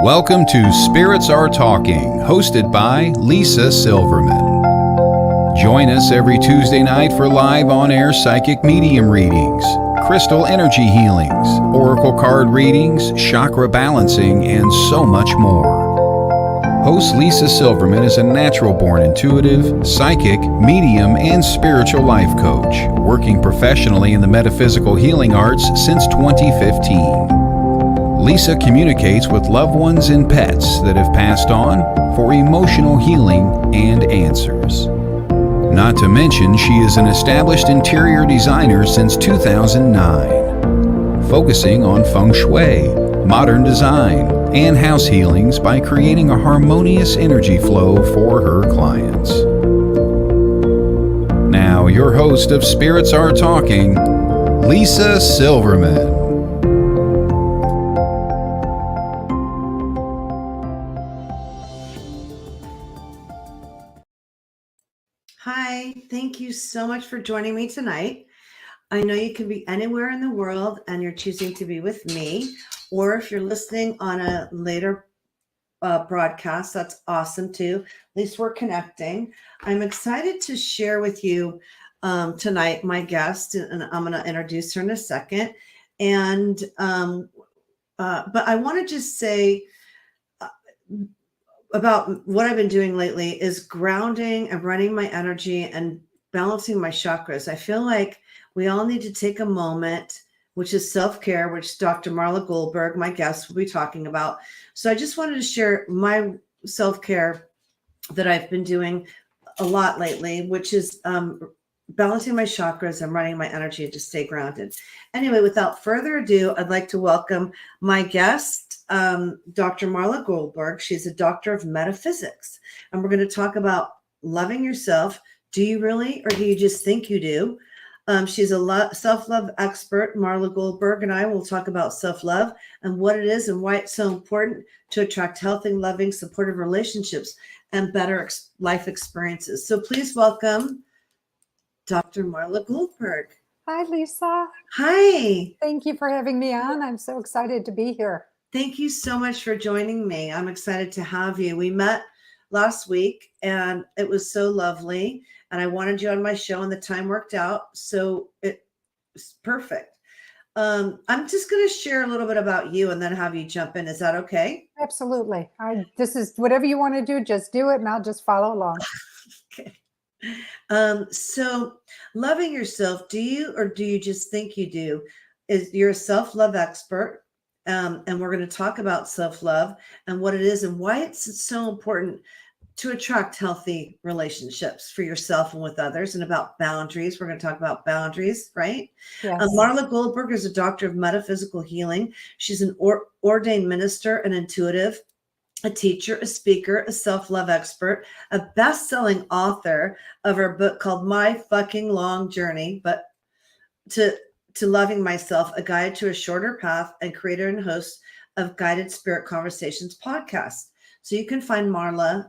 Welcome to Spirits Are Talking, hosted by Lisa Silverman. Join us every Tuesday night for live on-air psychic medium readings, crystal energy healings, oracle card readings, chakra balancing, and so much more. Host Lisa Silverman is a natural-born intuitive, psychic, medium, and spiritual life coach, working professionally in the metaphysical healing arts since 2015. Lisa communicates with loved ones and pets that have passed on for emotional healing and answers. Not to mention, she is an established interior designer since 2009, focusing on feng shui, modern design, and house healings by creating a harmonious energy flow for her clients. Now, your host of Spirits Are Talking, Lisa Silverman. Hi, thank you so much for joining me tonight. I know you can be anywhere in the world and you're choosing to be with me, or if you're listening on a later broadcast, that's awesome too. At least we're connecting. I'm excited to share with you tonight my guest, and I'm going to introduce her in a second. And but I want to just say about what I've been doing lately is grounding and running my energy and balancing my chakras. I feel like we all need to take a moment, which is self-care, which Dr. Marla Goldberg, my guest, will be talking about. So I just wanted to share my self-care that I've been doing a lot lately, which is balancing my chakras and running my energy to stay grounded. Anyway, without further ado, I'd like to welcome my guest, Dr. Marla Goldberg. She's a doctor of metaphysics, and we're going to talk about loving yourself. Do you really, or do you just think you do? She's a self-love expert. Marla Goldberg and I will talk about self-love and what it is and why it's so important to attract healthy, loving, supportive relationships and better life experiences. So please welcome Dr. Marla Goldberg. Hi, Lisa. Hi. Thank you for having me on. I'm so excited to be here. Thank you so much for joining me. I'm excited to have you. We met last week and it was so lovely. And I wanted you on my show and the time worked out. So it was perfect. I'm just going to share a little bit about you and then have you jump in. Is that okay? Absolutely. This is whatever you want to do, just do it and I'll just follow along. Okay. So loving yourself, do you, or do you just think you do? You're a self-love expert. And we're going to talk about self-love and what it is and why it's so important to attract healthy relationships for yourself and with others, and about boundaries. We're going to talk about boundaries, right? Yes. Marla Goldberg is a doctor of metaphysical healing. She's an ordained minister, an intuitive, a teacher, a speaker, a self-love expert, a best-selling author of her book called My Fucking Long Journey, but to loving myself, a guide to a shorter path, and creator and host of Guided Spirit Conversations podcast. So you can find Marla's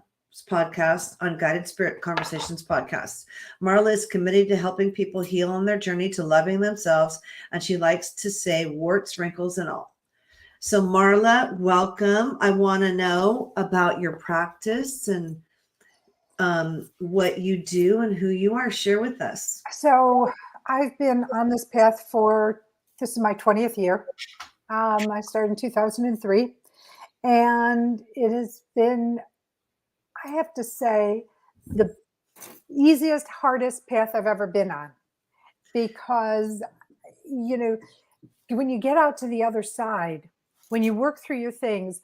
podcast on Guided Spirit Conversations podcast. Marla is committed to helping people heal on their journey to loving themselves, and she likes to say warts, wrinkles, and all. So Marla, welcome. I want to know about your practice and what you do and who you are. Share with us. So I've been on this path this is my 20th year. I started in 2003, and it has been, I have to say, the easiest, hardest path I've ever been on, because, when you get out to the other side, when you work through your things,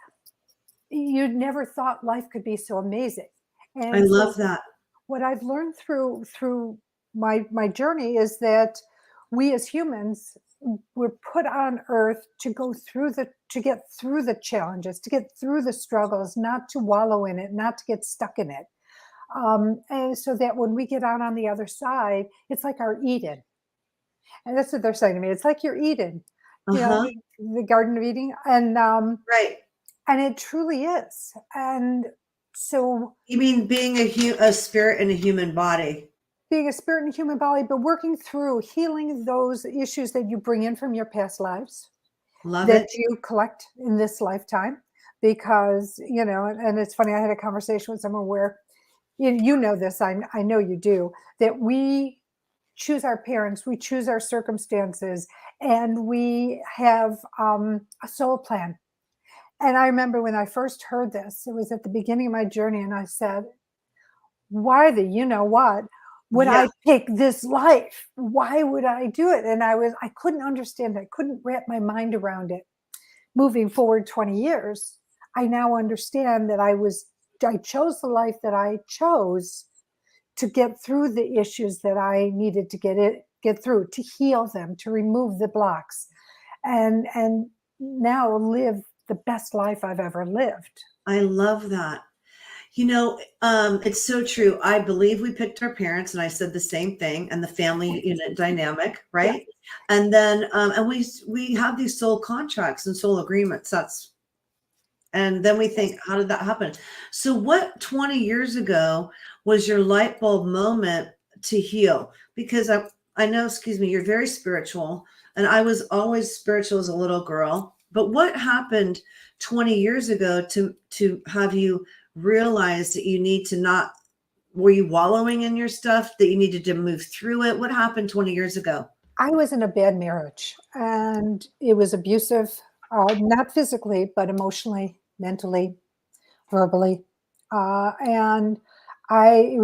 you never thought life could be so amazing. And I love that. What I've learned through my journey is that we as humans were put on earth to get through the challenges, to get through the struggles, not to wallow in it, not to get stuck in it. And so that when we get out on the other side, it's like our Eden. And that's what they're saying to me. It's like your Eden, the Garden of Eden. And right. And it truly is. And so you mean being a spirit in a human body? Being a spirit in a human body, but working through healing those issues that you bring in from your past lives, Love that it. you collect in this lifetime, because, and it's funny, I had a conversation with someone where, you know this, I know you do, that we choose our parents, we choose our circumstances, and we have a soul plan. And I remember when I first heard this, it was at the beginning of my journey, and I said, why the you know what would Yeah. I pick this life? Why would I do it? And I couldn't understand it. I couldn't wrap my mind around it. Moving forward 20 years, I now understand that I chose the life that I chose to get through the issues that I needed to get through, to heal them, to remove the blocks, and now live the best life I've ever lived. I love that. It's so true. I believe we picked our parents, and I said the same thing, and the family unit dynamic, Yeah. right? And then, and we have these soul contracts and soul agreements. And then we think, how did that happen? So, what 20 years ago was your light bulb moment to heal? Because I know, excuse me, you're very spiritual, and I was always spiritual as a little girl. But what happened 20 years ago to have you realize that you need to not, were you wallowing in your stuff, that you needed to move through it? What happened 20 years ago? I was in a bad marriage, and it was abusive, not physically, but emotionally, mentally, verbally. And it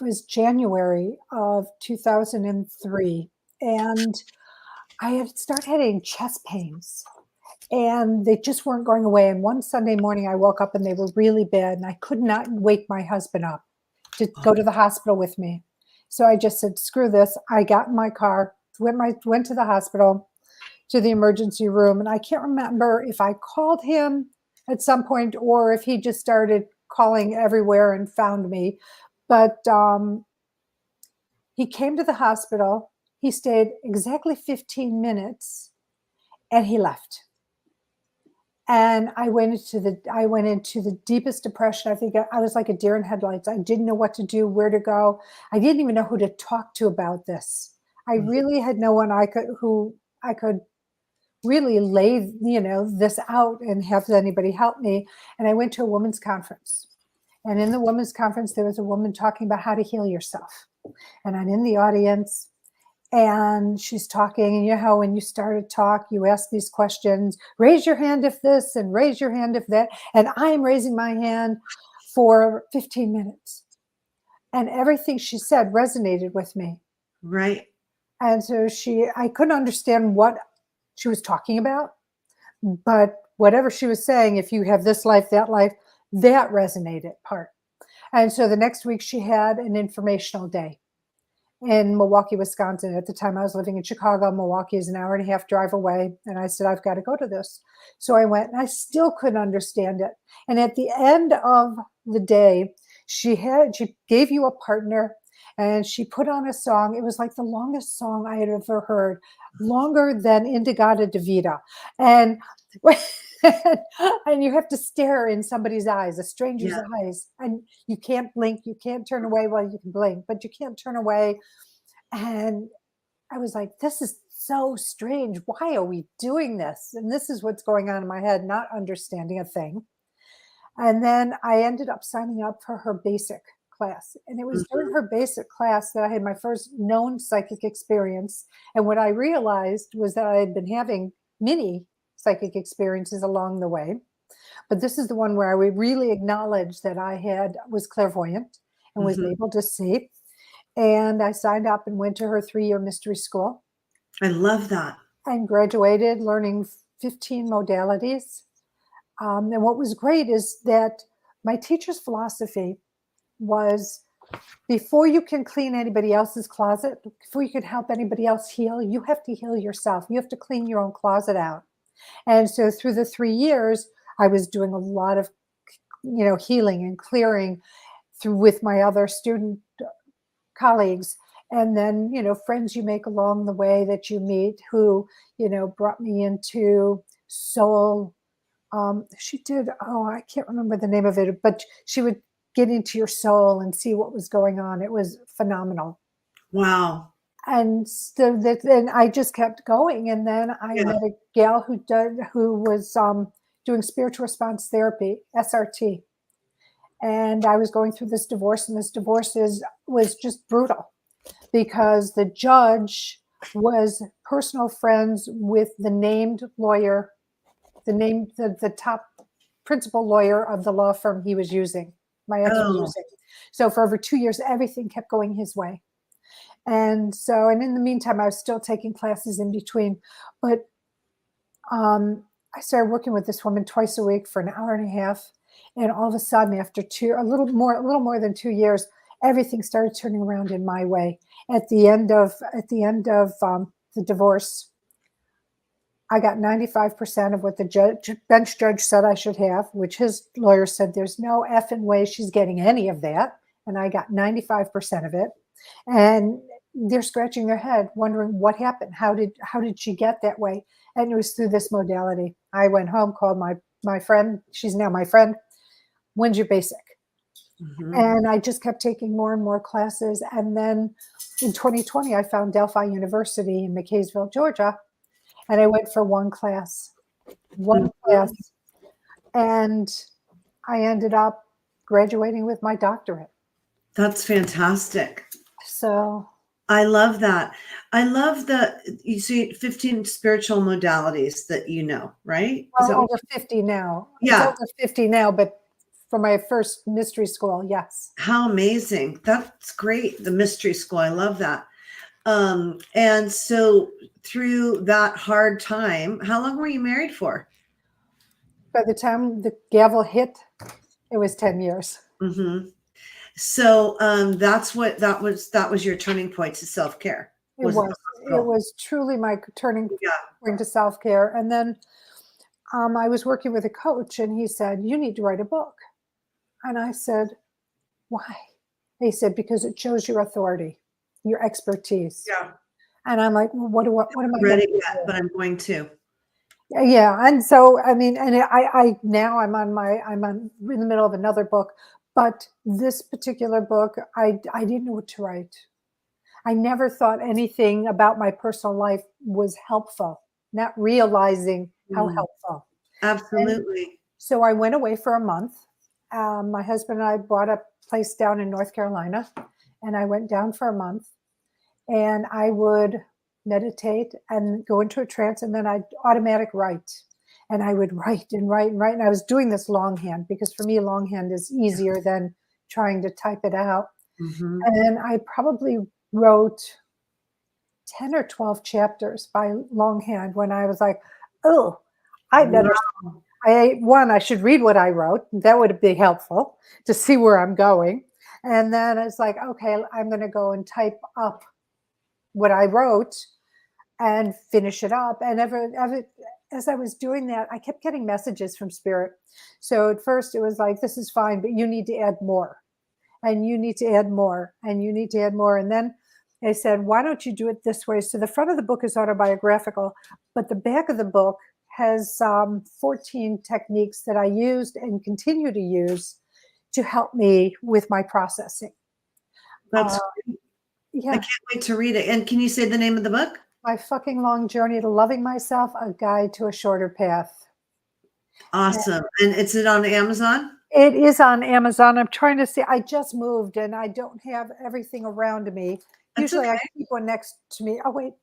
was January of 2003, and I had started having chest pains, and they just weren't going away. And one Sunday morning, I woke up and they were really bad, and I could not wake my husband up to go to the hospital with me. So I just said, "Screw this!" I got in my car, went to the hospital, to the emergency room, and I can't remember if I called him at some point or if he just started calling everywhere and found me. But he came to the hospital. He stayed exactly 15 minutes, and he left. And I went into the deepest depression. I think I was like a deer in headlights. I didn't know what to do, where to go. I didn't even know who to talk to about this. I really had no one who I could really lay, this out and have anybody help me. And I went to a women's conference. And in the women's conference, there was a woman talking about how to heal yourself. And I'm in the audience, and she's talking, and you know how when you start a talk, you ask these questions, raise your hand if this, and raise your hand if that. And I am raising my hand for 15 minutes. And everything she said resonated with me. Right. And so I couldn't understand what she was talking about, but whatever she was saying, if you have this life, that resonated part. And so the next week she had an informational day in Milwaukee, Wisconsin. At the time I was living in Chicago. Milwaukee is an hour and a half drive away. And I said, I've got to go to this. So I went, and I still couldn't understand it. And at the end of the day, she gave you a partner, and she put on a song. It was like the longest song I had ever heard, longer than Indigada Davida. And and you have to stare in somebody's eyes, a stranger's eyes, and you can't blink, you can't turn away. Well, you can blink, but you can't turn away. And I was like, this is so strange. Why are we doing this? And this is what's going on in my head, not understanding a thing. And then I ended up signing up for her basic class. And it was during her basic class that I had my first known psychic experience. And what I realized was that I had been having many psychic experiences along the way. But this is the one where I would really acknowledge that was clairvoyant and was able to see. And I signed up and went to her 3-year mystery school. I love that. And graduated learning 15 modalities. And what was great is that my teacher's philosophy was, before you can clean anybody else's closet, before you can help anybody else heal, you have to heal yourself. You have to clean your own closet out. And so through the 3 years, I was doing a lot of, healing and clearing with my other student colleagues. And then, friends you make along the way that you meet who, brought me into soul. She did, I can't remember the name of it, but she would get into your soul and see what was going on. It was phenomenal. Wow. And so I just kept going. And then I met a gal who was doing spiritual response therapy, SRT. And I was going through this divorce, and this divorce was just brutal because the judge was personal friends with the named lawyer, the top principal lawyer of the law firm he was using, my ex was using. So for over 2 years, everything kept going his way. And in the meantime, I was still taking classes in between. But I started working with this woman twice a week for an hour and a half. And all of a sudden, after a little more than 2 years, everything started turning around in my way. At the end of the divorce, I got 95% of what the bench judge said I should have, which his lawyer said there's no effing way she's getting any of that. And I got 95% of it. And they're scratching their head, wondering what happened. How did she get that way? And it was through this modality. I went home, called my friend. She's now my friend. When's your basic? Mm-hmm. And I just kept taking more and more classes. And then in 2020, I found Delphi University in McKaysville, Georgia. And I went for one class, and I ended up graduating with my doctorate. That's fantastic. So I love that. I love you see 15 spiritual modalities that you know, right? Well, over 50 now. Yeah. It's over 50 now, but for my first mystery school, yes. How amazing. That's great. The mystery school. I love that. And so through that hard time, how long were you married for? By the time the gavel hit, it was 10 years. Mm-hmm. So that was your turning point to self-care. It was truly my turning point to self-care. And then I was working with a coach, and he said, "You need to write a book." And I said, "Why?" He said, "Because it shows your authority, your expertise." Yeah. And I'm like, "Well, what am I ready going to yet, do?" but I'm going to. Yeah. And so, I mean, and I now I'm in the middle of another book, but this particular book, I didn't know what to write. I never thought anything about my personal life was helpful, not realizing how helpful. Absolutely. And so I went away for a month. My husband and I bought a place down in North Carolina, and I went down for a month, and I would meditate and go into a trance, and then I'd automatic write. And I would write and write and write. And I was doing this longhand because for me, longhand is easier than trying to type it out. Mm-hmm. And I probably wrote 10 or 12 chapters by longhand when I was like, oh, I better. Wow. I should read what I wrote. That would be helpful to see where I'm going. And then it's like, okay, I'm going to go and type up what I wrote and finish it up. And as I was doing that, I kept getting messages from spirit. So at first it was like, this is fine, but you need to add more, and you need to add more, and you need to add more. And then they said, why don't you do it this way? So the front of the book is autobiographical, but the back of the book has 14 techniques that I used and continue to use to help me with my processing. That's yeah. I can't wait to read it. And can you say the name of the book? My Fucking Long Journey to Loving Myself, A Guide to a Shorter Path. Awesome. And is it on Amazon? It is on Amazon. I'm trying to see. I just moved and I don't have everything around me. That's Usually okay. I keep one next to me. Oh, wait.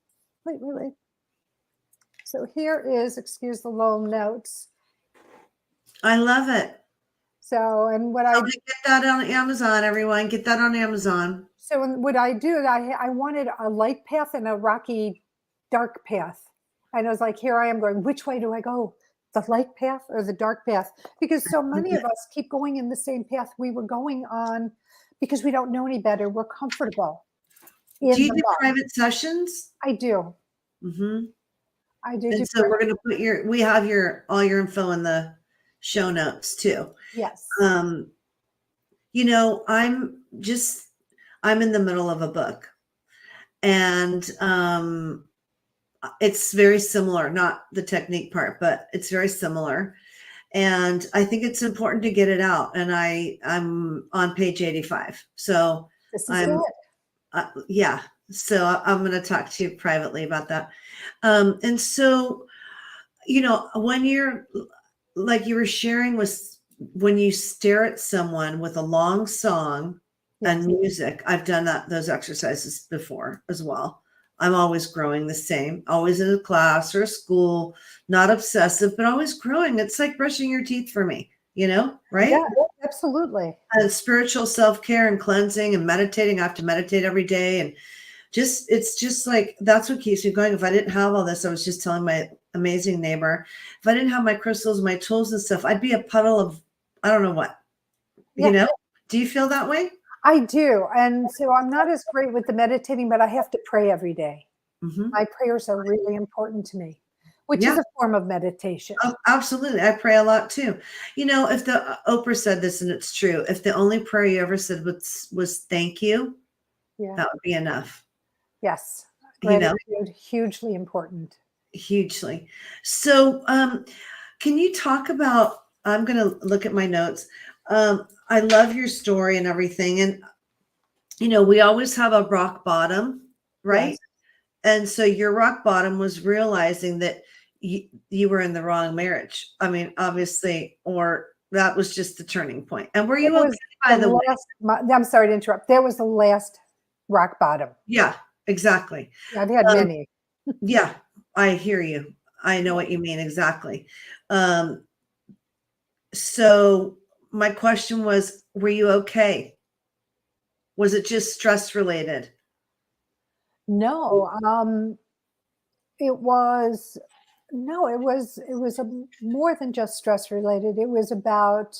So here is, excuse the little notes. I love it. So, and what Get that on Amazon, everyone. Get that on Amazon. So what I do, I wanted a light path and a rocky, dark path. And I was like, here I am going, which way do I go? The light path or the dark path? Because so many of us keep going in the same path we were going on because we don't know any better. We're comfortable. Do you do private sessions? I do. Mm-hmm. I do. And so we're going to put we have all your info in the show notes too. Yes. You know, I'm in the middle of a book, and it's very similar, not the technique part, but it's very similar. And I think it's important to get it out. And I'm on page 85. So this is it. Yeah. So I'm going to talk to you privately about that. And so, you know, when you're like you were sharing was when you stare at someone with a long song and Yes. music. I've done those exercises before as well. I'm always growing the same, always in a class or a school, not obsessive, but always growing. It's like brushing your teeth for me, right? Yeah, absolutely. And spiritual self-care and cleansing and meditating. I have to meditate every day. And it's just like, that's what keeps me going. If I didn't have all this, I was just telling my amazing neighbor, if I didn't have my crystals, my tools and stuff, I'd be a puddle of, I don't know what, Yeah, do you feel that way? I do. And so I'm not as great with the meditating, but I have to pray every day. Hmm. My prayers are really important to me, which is Yeah. a form of meditation. Oh, absolutely. I pray a lot too. If the Oprah said this, and it's true, if the only prayer you ever said was thank you, Yeah. that would be enough, Yes. you know, Gratitude, hugely important. hugely. So, can you talk about, I'm going to look at my notes. I love your story and everything. And, we always have a rock bottom, right? Yes. And so your rock bottom was realizing that you were in the wrong marriage. I mean, obviously, or that was just the turning point. And were It you okay, was by the way? I'm sorry to interrupt. That was the last rock bottom. Yeah, exactly. Yeah, I've had Um, many. yeah, I hear you. I know what you mean exactly. Um, so my question was, were you okay? Was it just stress related? No, it was no, it was more than just stress related. It was about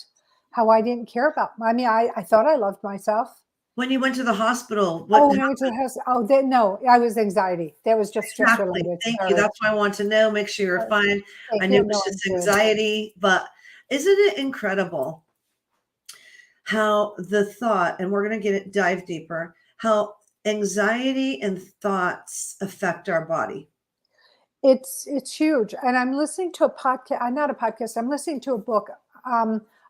how I didn't care about. I mean, I thought I loved myself. When you went to the hospital, Oh, what when I went to the house. Oh, no, I was anxiety. That was just stress exactly? related. Thank you. Sorry. That's why I want to know, make sure you're Sorry. fine. I Thank knew you. it was No, I'm just good. anxiety, but isn't it incredible how the thought, and we're going to dive deeper, how anxiety and thoughts affect our body? It's huge, and I'm listening to a podcast. Not a podcast. I'm listening to a book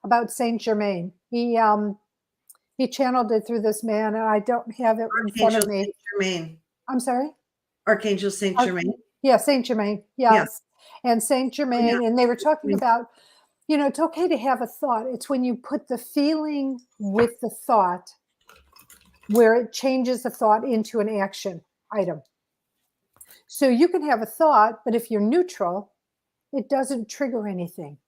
about Saint Germain. He channeled it through this man, and I don't have it in front Archangel of me. Saint Germain. I'm sorry. Archangel Saint Germain. Yeah, Saint Germain. Yeah. Yes, and Saint Oh, yeah. Germain, and they were talking about, it's okay to have a thought. It's when you put the feeling with the thought, where it changes the thought into an action item. So you can have a thought, but if you're neutral, it doesn't trigger anything.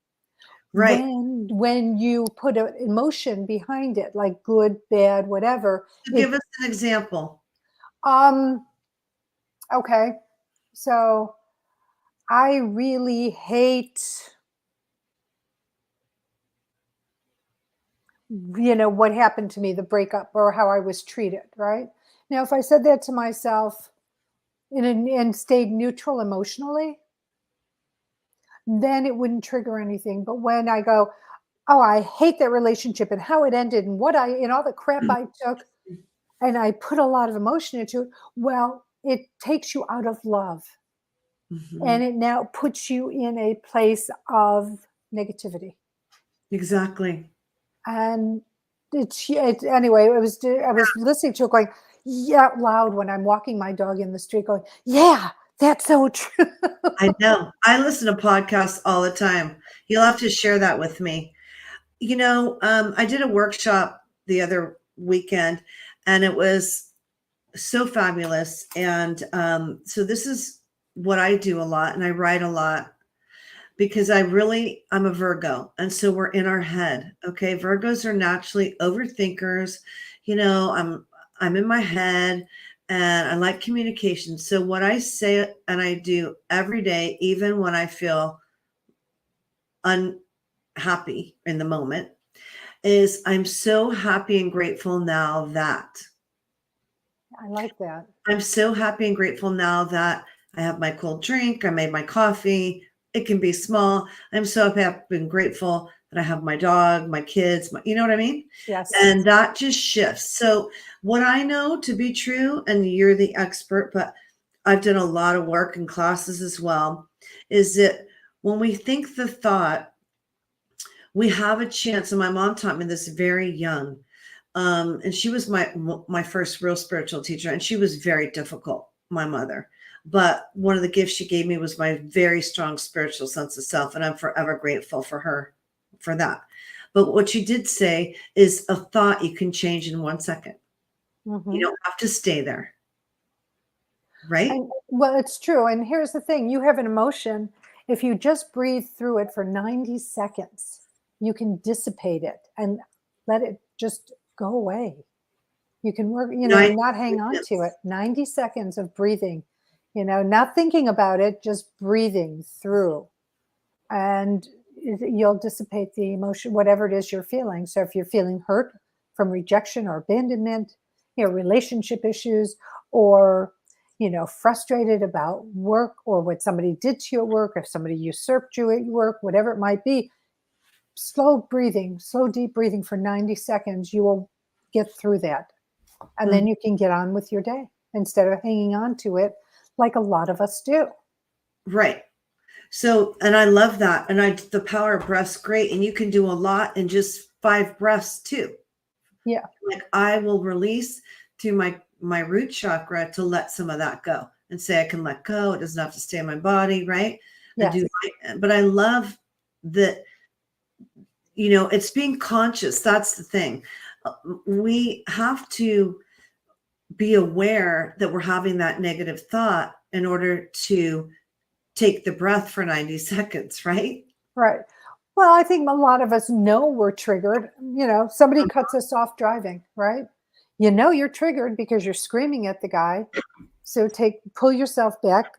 Right. When you put an emotion behind it, like good, bad, whatever, So give us an example. um okay. So I really hate, what happened to me, the breakup or how I was treated, right? Now, if I said that to myself and stayed neutral emotionally, then it wouldn't trigger anything. But when I go, oh, I hate that relationship and how it ended and and all the crap I took, and I put a lot of emotion into it, well, it takes you out of love. Mhm. And it now puts you in a place of negativity. Exactly. And anyway, I was listening to it going, yeah, out loud when I'm walking my dog in the street going, yeah, that's so true. I know. I listen to podcasts all the time. You'll have to share that with me. I did a workshop the other weekend, and it was so fabulous. And so this is what I do a lot, and I write a lot because I'm a Virgo. And so we're in our head. Okay. Virgos are naturally overthinkers. I'm in my head and I like communication. So what I say and I do every day, even when I feel unhappy in the moment, is I'm so happy and grateful now that I like that. I'm so happy and grateful now that I have my cold drink. I made my coffee. It can be small. I'm so happy and grateful that I have my dog, my kids, you know what I mean? Yes. And that just shifts. So, what I know to be true, and you're the expert, but I've done a lot of work and classes as well, is that when we think the thought, we have a chance. And my mom taught me this very young. And she was my first real spiritual teacher, and she was very difficult, my mother. But one of the gifts she gave me was my very strong spiritual sense of self. And I'm forever grateful for her for that. But what she did say is a thought you can change in 1 second. You don't have to stay there. Right? Well, it's true. And here's the thing, you have an emotion. If you just breathe through it for 90 seconds, you can dissipate it and let it just go away. You can work, not hang on to it. 90 seconds of breathing, not thinking about it, just breathing through. And you'll dissipate the emotion, whatever it is you're feeling. So if you're feeling hurt from rejection or abandonment, relationship issues, or frustrated about work or what somebody did to you at work, if somebody usurped you at work, whatever it might be, slow deep breathing for 90 seconds, you will get through that. And then you can get on with your day instead of hanging on to it like a lot of us do. Right. So, and I love that. And the power of breath's great. And you can do a lot in just 5 breaths too. Yeah. Like I will release through my root chakra to let some of that go and say, I can let go. It doesn't have to stay in my body. Right. Yes. But I love that, it's being conscious. That's the thing. We have to be aware that we're having that negative thought in order to take the breath for 90 seconds, right? Right. Well, I think a lot of us know we're triggered. Somebody cuts us off driving, right? You're triggered because you're screaming at the guy. So pull yourself back,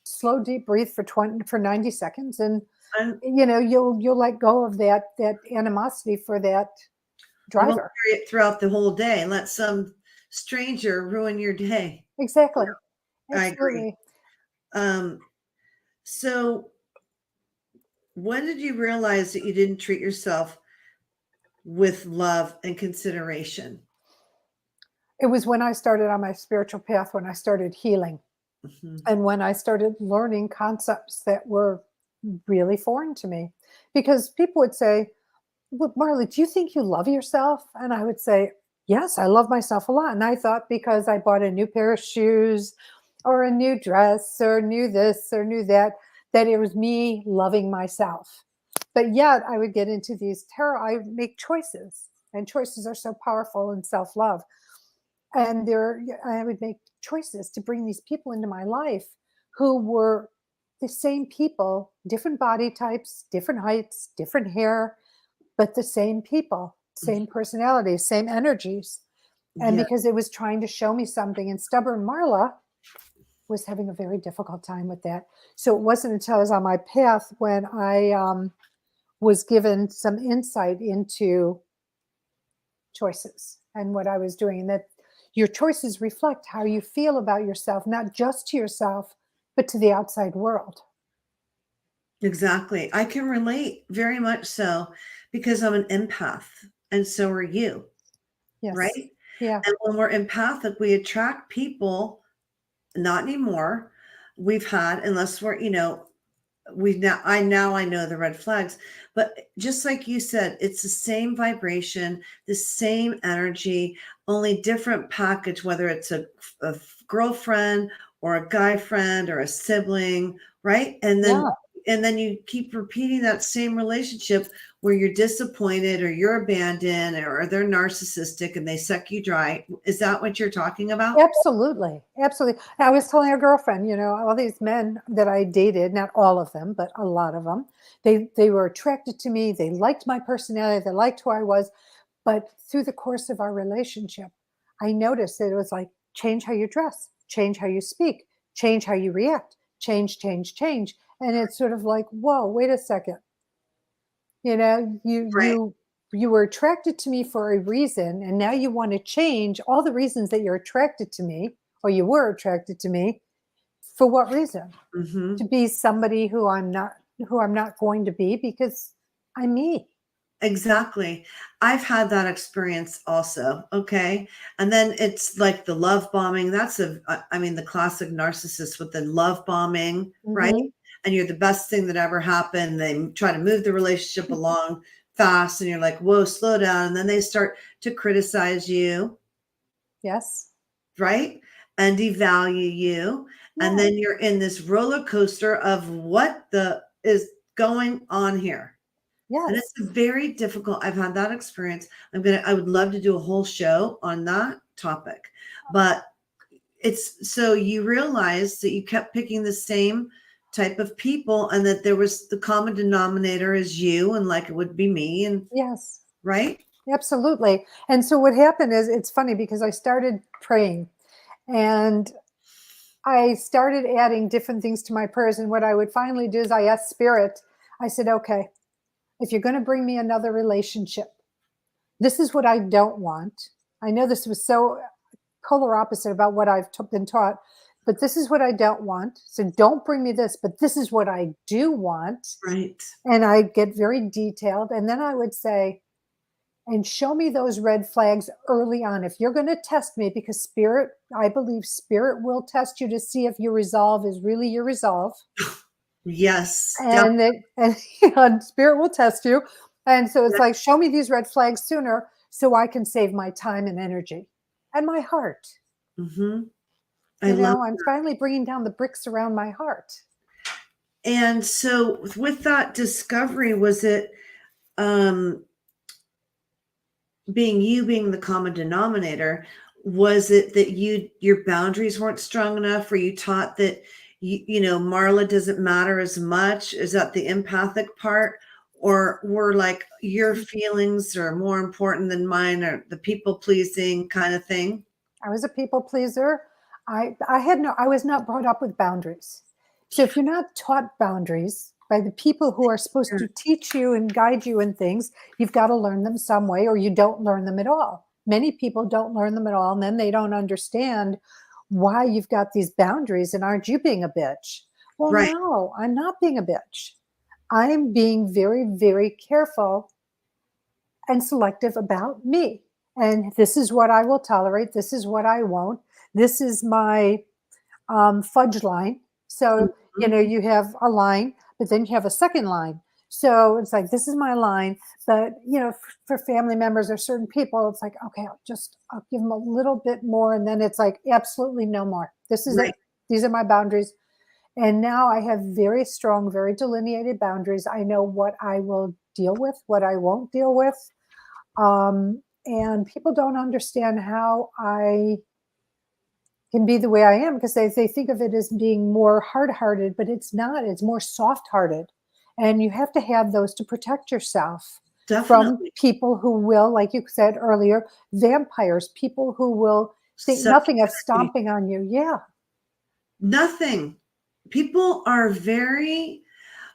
slow, deep breathe for 90 seconds. And, you'll let go of that animosity for that driver. You won't carry it throughout the whole day and let some stranger ruin your day. Exactly. I agree. So when did you realize that you didn't treat yourself with love and consideration? It was when I started on my spiritual path, when I started healing, and when I started learning concepts that were really foreign to me. Because people would say, well, Marla, do you think you love yourself? And I would say, yes, I love myself a lot. And I thought because I bought a new pair of shoes or a new dress or knew this or knew that it was me loving myself. But yet I would get into I would make choices, and choices are so powerful in self-love. And I would make choices to bring these people into my life who were the same people, different body types, different heights, different hair, but the same people, same personalities, same energies. And because it was trying to show me something, and stubborn Marla was having a very difficult time with that. So it wasn't until I was on my path when I was given some insight into choices and what I was doing, and that your choices reflect how you feel about yourself, not just to yourself, but to the outside world. Exactly. I can relate very much so because I'm an empath and so are you. Yes. Right? Yeah. And when we're empathic, we attract people, not anymore. We've had, unless we're, I know the red flags, but just like you said, it's the same vibration, the same energy, only different package, whether it's a girlfriend or a guy friend or a sibling, right? And then you keep repeating that same relationship where you're disappointed or you're abandoned or they're narcissistic and they suck you dry. Is that what you're talking about? Absolutely. Absolutely. I was telling a girlfriend, all these men that I dated, not all of them, but a lot of them, they were attracted to me. They liked my personality. They liked who I was. But through the course of our relationship, I noticed that it was like, change how you dress, change how you speak, change how you react, change. And it's sort of like, whoa, wait a second. You were attracted to me for a reason, and now you want to change all the reasons that you're attracted to me, or you were attracted to me. For what reason? To be somebody who I'm not going to be because I'm me. Exactly. I've had that experience also. Okay. And then it's like the love bombing. That's the classic narcissist with the love bombing, right? And you're the best thing that ever happened. They try to move the relationship along fast and you're like, whoa, slow down. And then they start to criticize you. Yes. Right. And devalue you. And then you're in this roller coaster of what the is going on here. And Yes. it's very difficult. I've had that experience. I would love to do a whole show on that topic, but it's so you realize that you kept picking the same type of people and that there was the common denominator is you and like it would be me and Yes. right. Absolutely. And so what happened is, it's funny because I started praying and I started adding different things to my prayers. And what I would finally do is I asked Spirit, I said, okay, if you're going to bring me another relationship, this is what I don't want. I know this was so polar opposite about what I've been taught, but this is what I don't want. So don't bring me this, but this is what I do want. Right. And I get very detailed. And then I would say, and show me those red flags early on. If you're going to test me, because Spirit, I believe Spirit will test you to see if your resolve is really your resolve. Yes. And and Spirit will test you. And so it's like, show me these red flags sooner so I can save my time and energy and my heart. Mm-hmm. I'm finally bringing down the bricks around my heart. And so with that discovery, was it being the common denominator? Was it that your boundaries weren't strong enough? Were you taught that Marla doesn't matter as much? Is that the empathic part? Or were like your feelings are more important than mine, or the people pleasing kind of thing? I was a people pleaser. I was not brought up with boundaries. So if you're not taught boundaries by the people who are supposed to teach you and guide you in things, you've got to learn them some way, or you don't learn them at all. Many people don't learn them at all, and then they don't understand why you've got these boundaries, and aren't you being a bitch? Well, Right. no, I'm not being a bitch. I'm being very, very careful and selective about me. And this is what I will tolerate. This is what I won't. This is my fudge line. So, you have a line, but then you have a second line. So it's like, this is my line. But, for family members or certain people, it's like, okay, I'll give them a little bit more. And then it's like, absolutely no more. This is it. These are my boundaries. And now I have very strong, very delineated boundaries. I know what I will deal with, what I won't deal with. And people don't understand how I can be the way I am, because they think of it as being more hard-hearted, but it's not. It's more soft-hearted. And you have to have those to protect yourself from people who will, like you said earlier, vampires, people who will think nothing of stomping on you. Yeah. Nothing. People are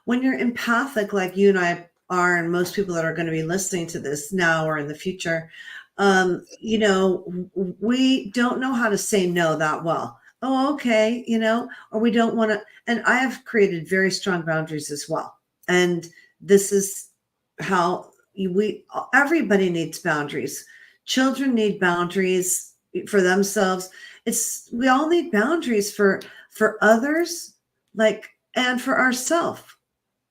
when you're empathic like you and I are, and most people that are going to be listening to this now or in the future, we don't know how to say no that well. Oh, okay. Or we don't want to. And I have created very strong boundaries as well. And this is how everybody needs boundaries. Children need boundaries for themselves. We all need boundaries for others, and for ourselves.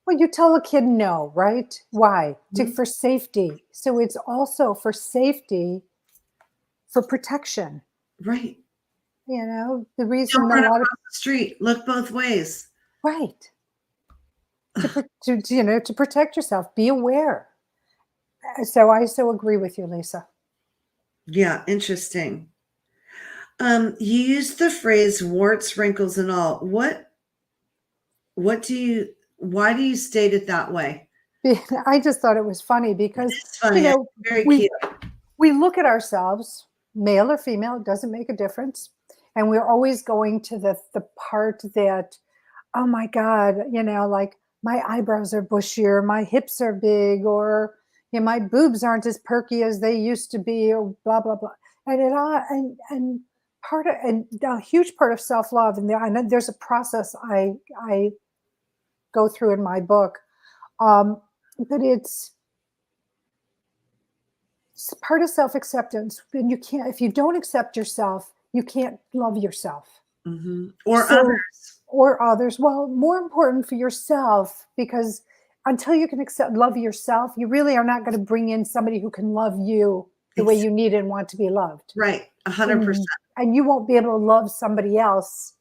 Well, you tell a kid no, right? Why? For safety. So it's also for safety, for protection. Right. The reason Don't run across the street. Look both ways. Right. To protect yourself, be aware. So I so agree with you, Lisa. Yeah, interesting. You used the phrase warts, wrinkles, and all. Why do you state it that way? I just thought it was funny because, it's funny. Very cute. We look at ourselves, male or female, it doesn't make a difference. And we're always going to the part that, oh my God, like my eyebrows are bushier, my hips are big, or my boobs aren't as perky as they used to be, or blah, blah, blah. And a huge part of self-love, and I know there's a process I go through in my book, but it's part of self-acceptance. And if you don't accept yourself, you can't love yourself. Mm-hmm. Or others. Well, more important for yourself, because until you can love yourself, you really are not going to bring in somebody who can love you the way you need and want to be loved. Right. 100%. And you won't be able to love somebody else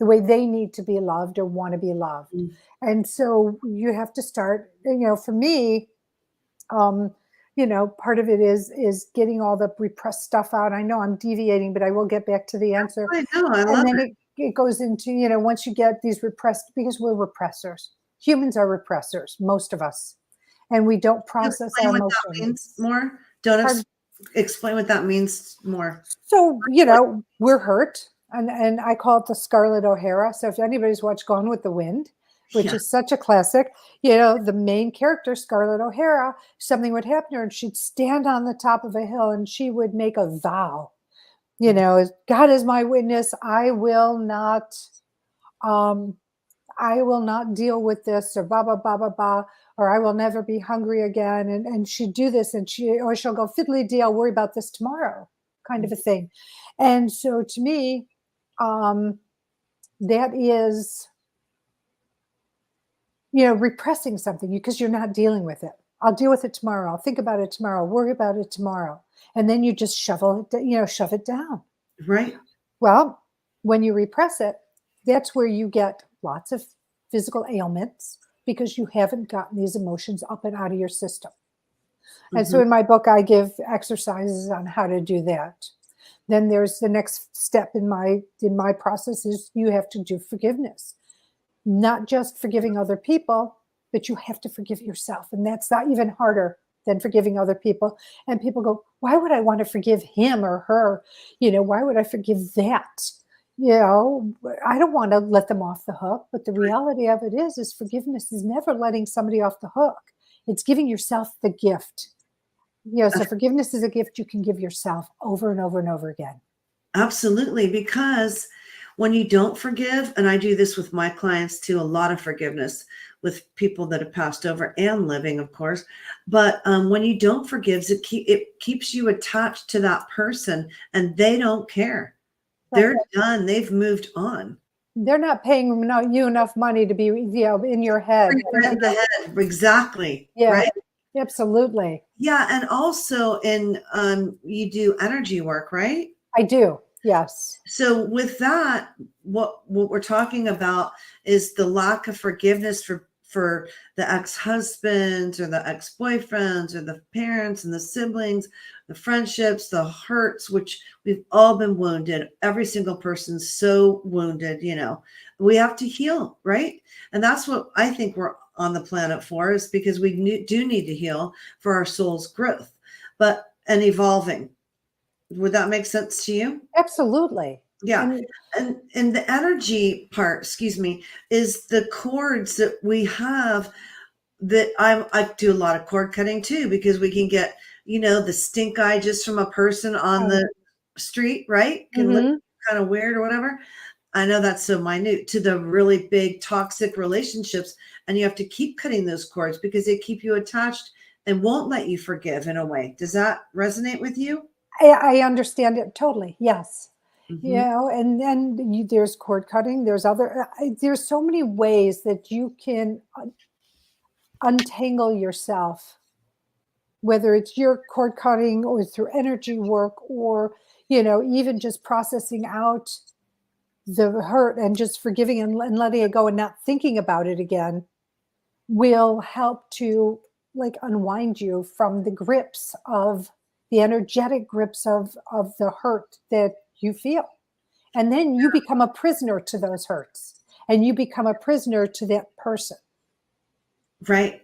the way they need to be loved or want to be loved. Mm. And so you have to start, for me, um, part of it is getting all the repressed stuff out. I know I'm deviating, but I will get back to the answer. I know, I And love then it. it goes into, once you get these repressed, because we're repressors. Humans are repressors, most of us. And we don't process Explain our what that emotions. means more. Don't Pardon? explain what that means more. So, we're hurt. And I call it the Scarlett O'Hara. So if anybody's watched Gone with the Wind, which Yeah. is such a classic, the main character, Scarlett O'Hara, something would happen to her and she'd stand on the top of a hill and she would make a vow, God is my witness. Um, I will not deal with this, or blah, blah, blah, blah, blah, or I will never be hungry again. And she'd do this and she'll go, fiddly dee, I'll worry about this tomorrow, kind of a thing. And so to me, that is, repressing something because you're not dealing with it. I'll deal with it tomorrow. I'll think about it tomorrow. Worry about it tomorrow. And then you just shove it down. Right. Well, when you repress it, that's where you get lots of physical ailments because you haven't gotten these emotions up and out of your system. And so in my book, I give exercises on how to do that. Then there's the next step in my process is you have to do forgiveness. Not just forgiving other people, but you have to forgive yourself. And that's not even harder than forgiving other people. And people go, why would I want to forgive him or her? Why would I forgive that? I don't want to let them off the hook. But the reality of it is forgiveness is never letting somebody off the hook. It's giving yourself the gift. So forgiveness is a gift you can give yourself over and over and over again. Absolutely. Because when you don't forgive, and I do this with my clients too, a lot of forgiveness with people that have passed over and living, of course. But when you don't forgive, it keeps you attached to that person and they don't care. They're done. They've moved on. They're not paying you enough money to be, in your head. In the head. Exactly. Yeah, right. Absolutely. Yeah. And also you do energy work, right? I do. Yes. So with that, what we're talking about is the lack of forgiveness for the ex-husbands or the ex-boyfriends or the parents and the siblings, the friendships, the hurts, which we've all been wounded. Every single person's so wounded, we have to heal, right? And that's what I think we're on the planet for, is because we do need to heal for our soul's growth, and evolving. Would that make sense to you? Absolutely. Yeah. And the energy part, is the cords that we have that I do a lot of cord cutting too, because we can get, the stink eye just from a person on the street, right? Can look kind of weird or whatever. I know that's so minute to the really big toxic relationships. And you have to keep cutting those cords because they keep you attached and won't let you forgive in a way. Does that resonate with you? I understand it totally. Yes. And then there's cord cutting. There's there's so many ways that you can untangle yourself, whether it's your cord cutting or through energy work or, even just processing out the hurt and just forgiving and letting it go and not thinking about it again will help to unwind you from the grips of the energetic grips of the hurt that you feel. And then you become a prisoner to those hurts and you become a prisoner to that person. Right.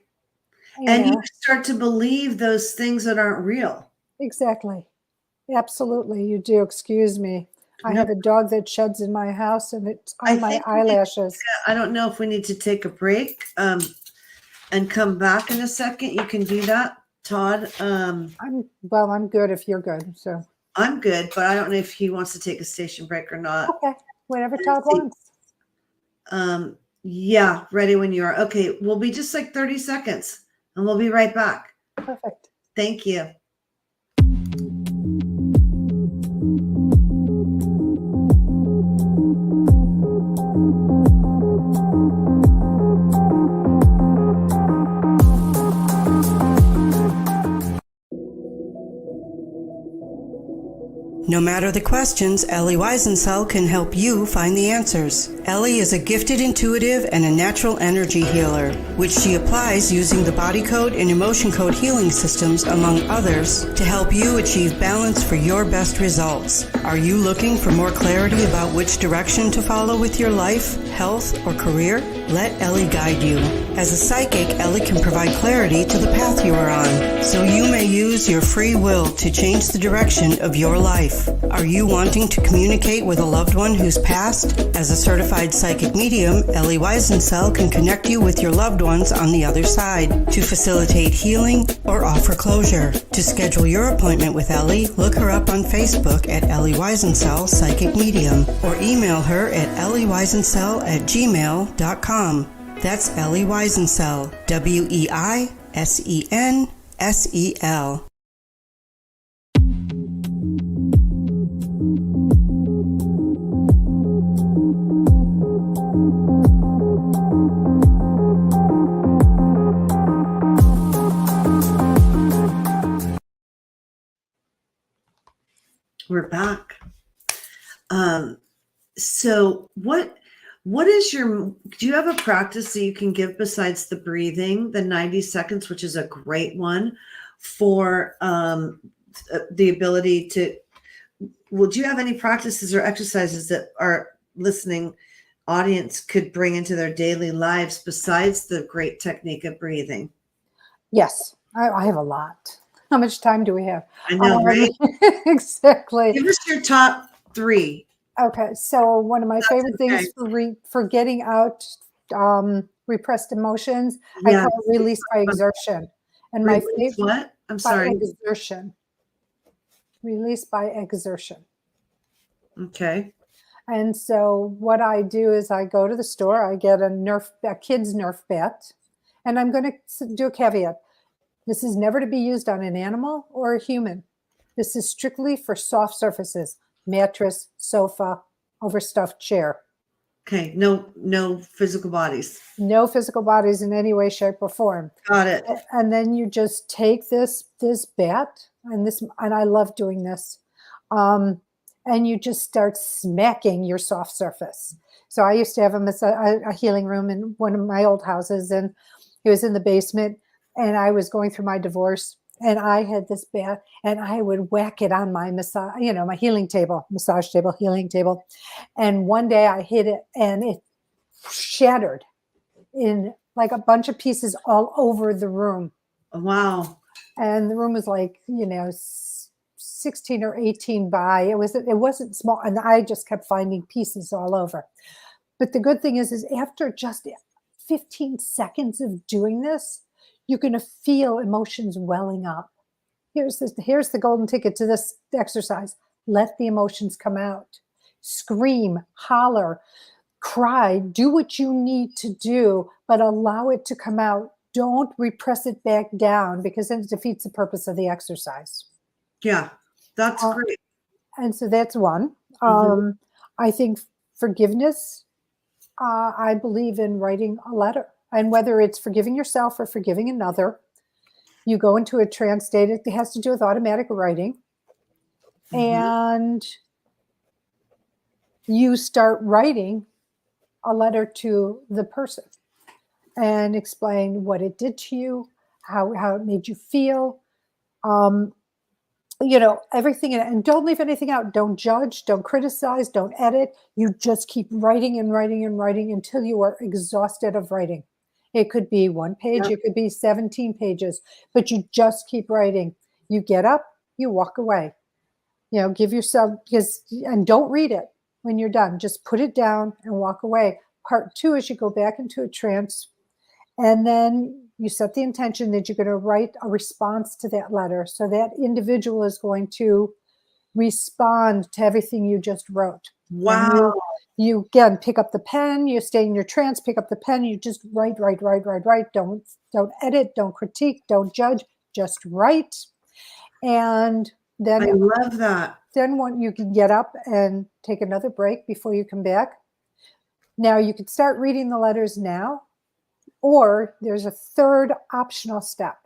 And you start to believe those things that aren't real. Exactly. Absolutely. You do. Excuse me. I have a dog that sheds in my house and it's on my eyelashes. I don't know if we need to take a break and come back in a second. You can do that, Todd. I'm good if you're good. So I'm good, but I don't know if he wants to take a station break or not. Okay. Whatever Todd wants. Yeah, ready when you are. Okay, we'll be just 30 seconds and we'll be right back. Perfect. Thank you. No matter the questions, Ellie Weisensell can help you find the answers. Ellie is a gifted intuitive and a natural energy healer, which she applies using the body code and emotion code healing systems, among others, to help you achieve balance for your best results. Are you looking for more clarity about which direction to follow with your life, health, or career? Let Ellie guide you. As a psychic, Ellie can provide clarity to the path you are on, so you may use your free will to change the direction of your life. Are you wanting to communicate with a loved one who's passed? As a certified psychic medium, Ellie Weisensell can connect you with your loved ones on the other side to facilitate healing or offer closure. To schedule your appointment with Ellie, look her up on Facebook at Ellie Weisensell Psychic Medium or email her at ellieweisensell@gmail.com. That's Ellie Weisensell, Weisensell. We're back. So what is do you have a practice that you can give besides the breathing, the 90 seconds, which is a great one for the ability to, do you have any practices or exercises that our listening audience could bring into their daily lives besides the great technique of breathing? Yes, I have a lot. How much time do we have? I know, right? Exactly. Give us your top 3. Okay, so one of my favorite things for getting out repressed emotions, I call it release by exertion. And my favorite, what? I'm sorry. Exertion. Release by exertion. Okay. And so what I do is I go to the store, I get a kid's Nerf bat, and I'm going to do a caveat. This is never to be used on an animal or a human. This is strictly for soft surfaces. Mattress, sofa, overstuffed chair. Okay, no physical bodies. No physical bodies in any way, shape, or form. Got it. And then you just take this bat, and I love doing this, and you just start smacking your soft surface. So I used to have a healing room in one of my old houses, and it was in the basement, and I was going through my divorce. And I had this bat, and I would whack it on my massage table, healing table. And one day I hit it, and it shattered in like a bunch of pieces all over the room. Wow. And the room was 16 or 18 by. It wasn't small, and I just kept finding pieces all over. But the good thing is after just 15 seconds of doing this, you're going to feel emotions welling up. Here's the golden ticket to this exercise. Let the emotions come out. Scream, holler, cry, do what you need to do, but allow it to come out. Don't repress it back down, because then it defeats the purpose of the exercise. Yeah, that's great. And so that's one. I think forgiveness, I believe in writing a letter. And whether it's forgiving yourself or forgiving another, you go into a trance state. It has to do with automatic writing. And you start writing a letter to the person and explain what it did to you, how it made you feel, everything. And don't leave anything out. Don't judge, don't criticize, don't edit. You just keep writing and writing and writing until you are exhausted of writing. It could be 1 page, It could be 17 pages, but you just keep writing. You get up, you walk away. Give yourself, and don't read it when you're done. Just put it down and walk away. Part 2 is you go back into a trance, and then you set the intention that you're going to write a response to that letter. So that individual is going to respond to everything you just wrote. Wow. You again pick up the pen, you stay in your trance, pick up the pen, you just write. Don't edit, don't critique, don't judge, just write. And then I love that. Then you can get up and take another break before you come back. Now you could start reading the letters now, or there's a third optional step.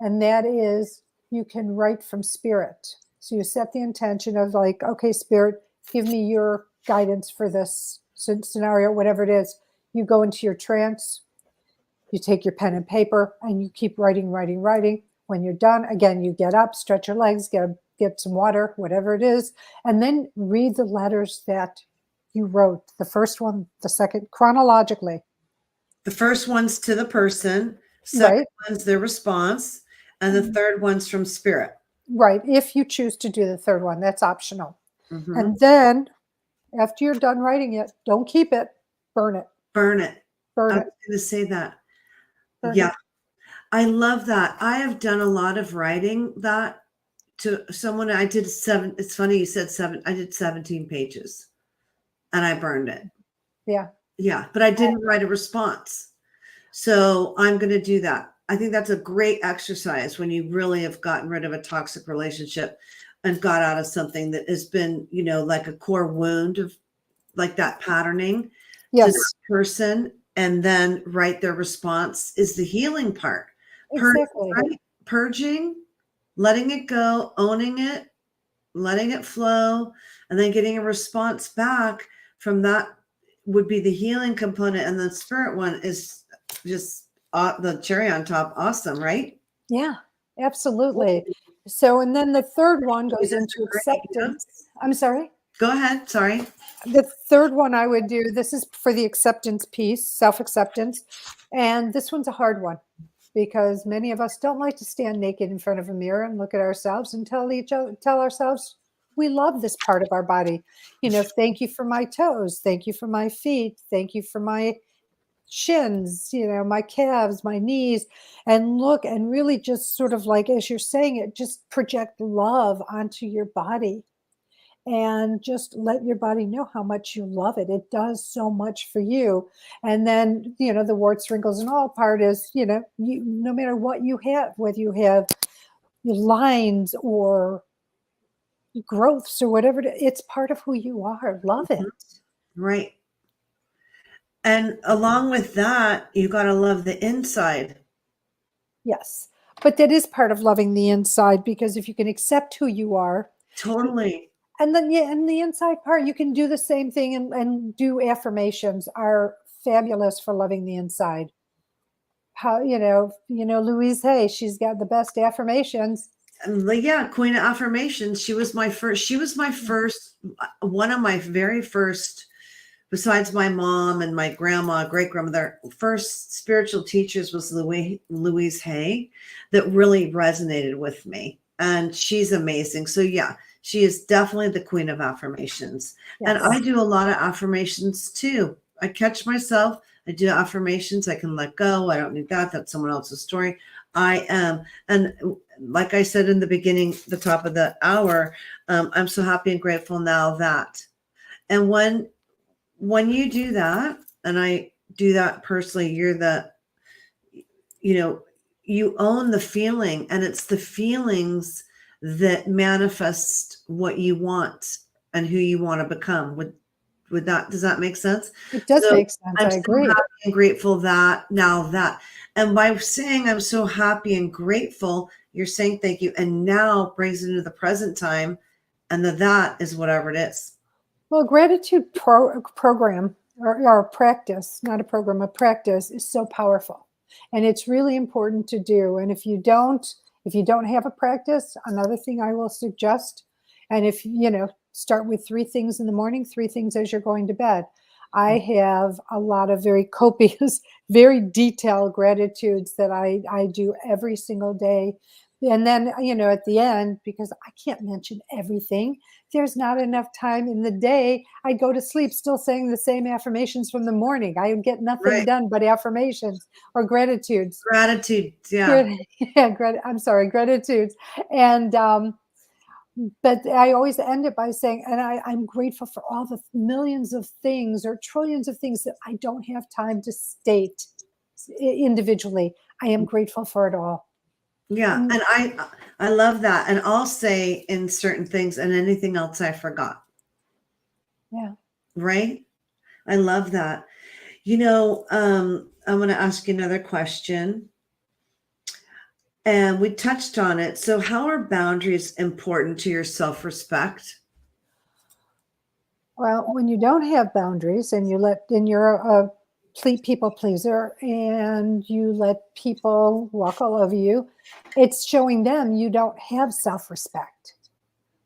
And that is you can write from spirit. So you set the intention of like, okay, Spirit, give me your guidance for this scenario, whatever it is. You go into your trance, you take your pen and paper, and you keep writing, writing, writing. When you're done, again, you get up, stretch your legs, get some water, whatever it is, and then read the letters that you wrote. The first one, the second, chronologically. The first one's to the person, second Right. one's their response, and the third one's from Spirit. Right. If you choose to do the third one, that's optional. Mhm. And then after you're done writing it, don't keep it, burn it. Burn it. I Burn was it. going to say that. Burn Yeah. it. I love that. I have done a lot of writing that to someone. I did 7. It's funny you said 7. I did 17 pages and I burned it. Yeah. Yeah. But I didn't write a response. So I'm going to do that. I think that's a great exercise when you really have gotten rid of a toxic relationship and got out of something that has been, like a core wound of like that patterning to Yes. that person, and then write their response is the healing part. Exactly. Right? Purging, letting it go, owning it, letting it flow, and then getting a response back from that would be the healing component. And the Spirit one is just the cherry on top. Awesome, right? Yeah, absolutely. So, and then the third one goes That's into great, yeah. acceptance. I'm sorry. Go ahead. Sorry. The third one I would do, this is for the acceptance piece, self-acceptance. And this one's a hard one because many of us don't like to stand naked in front of a mirror and look at ourselves and tell ourselves we love this part of our body. Thank you for my toes. Thank you for my feet. Thank you for my shins, my calves, my knees, and look and really just sort of like, as you're saying it, just project love onto your body and just let your body know how much you love it. It does so much for you. And then, the warts, wrinkles, and all part is, no matter what you have, whether you have lines or growths or whatever, it's part of who you are. Love it. Right. And along with that, you got to love the inside. Yes. But that is part of loving the inside, because if you can accept who you are, Totally. and then, yeah, and the inside part, you can do the same thing and do affirmations are fabulous for loving the inside. How, Louise Hay, she's got the best affirmations. Yeah, Queen of Affirmations. She was my first, one of my very first, besides my mom and my grandma, great grandmother, first spiritual teachers was Louise Hay that really resonated with me. And she's amazing. So yeah, she is definitely the Queen of Affirmations. Yes. And I do a lot of affirmations too. I catch myself. I do affirmations. I can let go. I don't need that. That's someone else's story. I am. And like I said in the beginning, the top of the hour, I'm so happy and grateful now that. And when you do that, and I do that personally, you own the feeling, and it's the feelings that manifest what you want and who you want to become. Does that make sense? It does make sense. I'm I agree. so happy and grateful that. And by saying I'm so happy and grateful, you're saying thank you. And now brings it into the present time. And that is whatever it is. Well, gratitude program or practice, not a program, a practice is so powerful. And it's really important to do. And if you don't have a practice, another thing I will suggest, and if, start with 3 things in the morning, 3 things as you're going to bed. I have a lot of very copious, very detailed gratitudes that I do every single day. And then, at the end, because I can't mention everything, there's not enough time in the day. I go to sleep still saying the same affirmations from the morning. I get nothing done but affirmations or gratitudes. Gratitude. Yeah. I'm sorry, gratitudes. And, but I always end it by saying, and I'm grateful for all the millions of things or trillions of things that I don't have time to state individually. I am grateful for it all. Yeah. And I love that. And I'll say in certain things and anything else I forgot. Yeah. Right. I love that. I'm going to ask you another question. And we touched on it. So how are boundaries important to your self-respect? Well, when you don't have boundaries and you're a people pleaser and you let people walk all over you, it's showing them you don't have self-respect.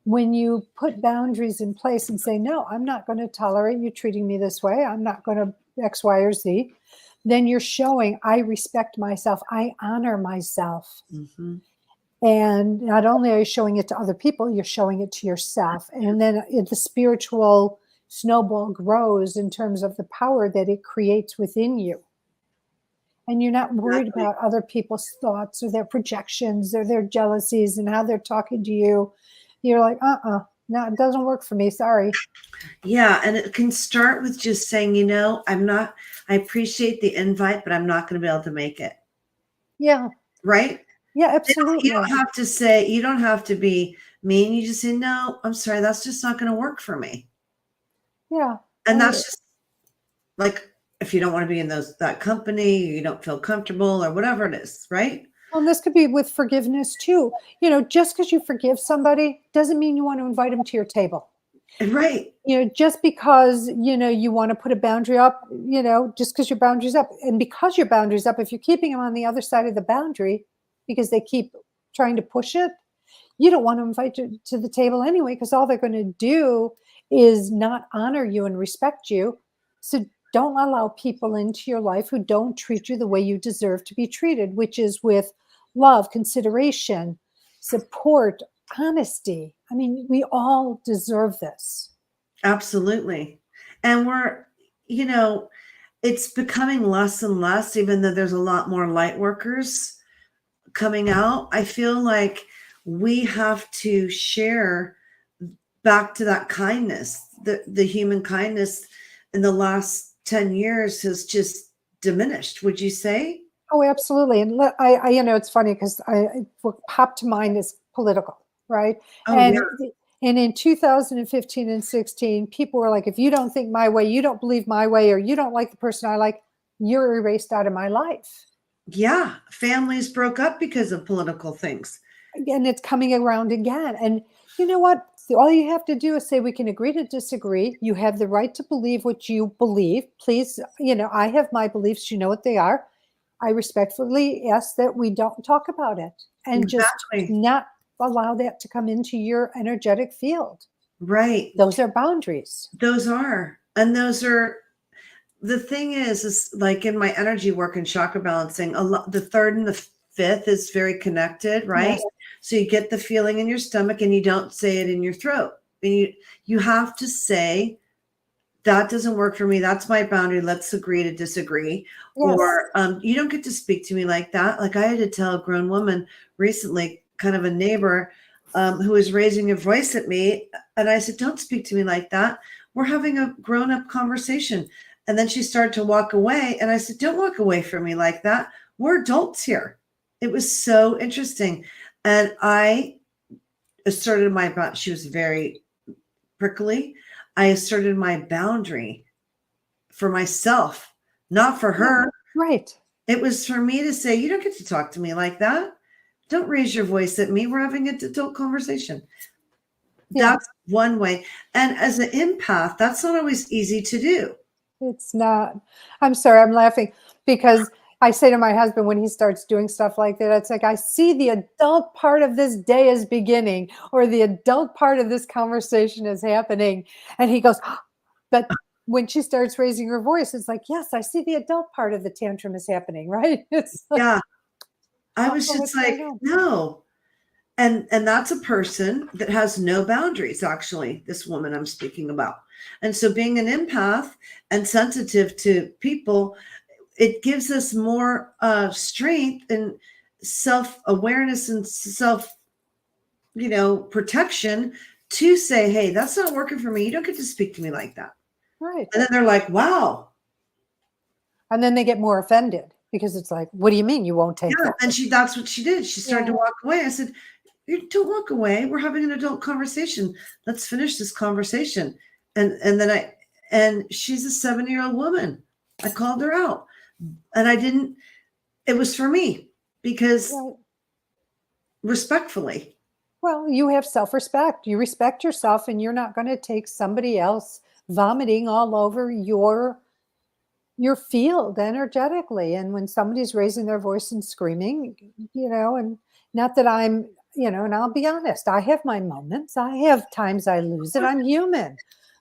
When you put boundaries in place and say, no, I'm not going to tolerate you treating me this way, I'm not going to X, Y, or Z, then you're showing I respect myself, I honor myself. Mm-hmm. And not only are you showing it to other people, you're showing it to yourself. And then the spiritual snowball grows in terms of the power that it creates within you. And you're not worried Exactly. about other people's thoughts or their projections or their jealousies and how they're talking to you. You're like, no, it doesn't work for me. Sorry. Yeah. And it can start with just saying, I appreciate the invite, but I'm not going to be able to make it. Yeah. Right? Yeah, absolutely. You don't have to say, you don't have to be mean. You just say, no, I'm sorry. That's just not going to work for me. Yeah. And that's just like, if you don't want to be in that company, you don't feel comfortable or whatever it is, right? Well, this could be with forgiveness too. Just because you forgive somebody doesn't mean you want to invite them to your table. Right. Just because, you want to put a boundary up, just because your boundary's up. And because your boundary's up, if you're keeping them on the other side of the boundary because they keep trying to push it, you don't want to invite you to the table anyway, because all they're going to do is not honor you and respect you. So don't allow people into your life who don't treat you the way you deserve to be treated, which is with love, consideration, support, honesty. I mean, we all deserve this. Absolutely. And it's becoming less and less, even though there's a lot more light workers coming out. I feel like we have to share back to that kindness. The human kindness in the last 10 years has just diminished. Would you say? Oh, absolutely. And it's funny because what popped to mind is political, right? Oh, And yeah. and in 2015 and 16, people were like, if you don't think my way, you don't believe my way, or you don't like the person I like, you're erased out of my life. Yeah. Families broke up because of political things. And it's coming around again. And you know what? All you have to do is say, we can agree to disagree. You have the right to believe what you believe. Please, I have my beliefs. You know what they are. I respectfully ask that we don't talk about it and just Exactly. not allow that to come into your energetic field. Right. Those are boundaries. Those are. And those are. The thing is like in my energy work and chakra balancing, the third and the fifth is very connected, right? Yes. So you get the feeling in your stomach and you don't say it in your throat. And you have to say, that doesn't work for me. That's my boundary. Let's agree to disagree. Yes. Or you don't get to speak to me like that. Like I had to tell a grown woman recently, kind of a neighbor, who was raising her voice at me. And I said, don't speak to me like that. We're having a grown-up conversation. And then she started to walk away. And I said, don't walk away from me like that. We're adults here. It was so interesting. And I asserted she was very prickly. I asserted my boundary for myself, not for her. Right. It was for me to say, you don't get to talk to me like that. Don't raise your voice at me. We're having an adult conversation. Yeah. That's one way. And as an empath, that's not always easy to do. It's not. I'm sorry, I'm laughing because I say to my husband when he starts doing stuff like that, it's like, I see the adult part of this day is beginning, or the adult part of this conversation is happening. And he goes, but when she starts raising her voice, it's like, yes, I see the adult part of the tantrum is happening, right? It's like, Yeah. I was just what's like, going on? no. And that's a person that has no boundaries, actually, this woman I'm speaking about. And so being an empath and sensitive to people, it gives us more strength and self-awareness and protection to say, hey, that's not working for me. You don't get to speak to me like that. Right. And then they're like, wow. And then they get more offended because it's like, what do you mean you won't take that? And that's what she did. She started to walk away. I said, you don't walk away. We're having an adult conversation. Let's finish this conversation. And she's a 7-year-old woman. I called her out, and it was for me because respectfully. Well, you have self-respect. You respect yourself, and you're not going to take somebody else vomiting all over your field energetically. And when somebody's raising their voice and screaming, and not that I'm, and I'll be honest, I have my moments. I have times I lose it. I'm human.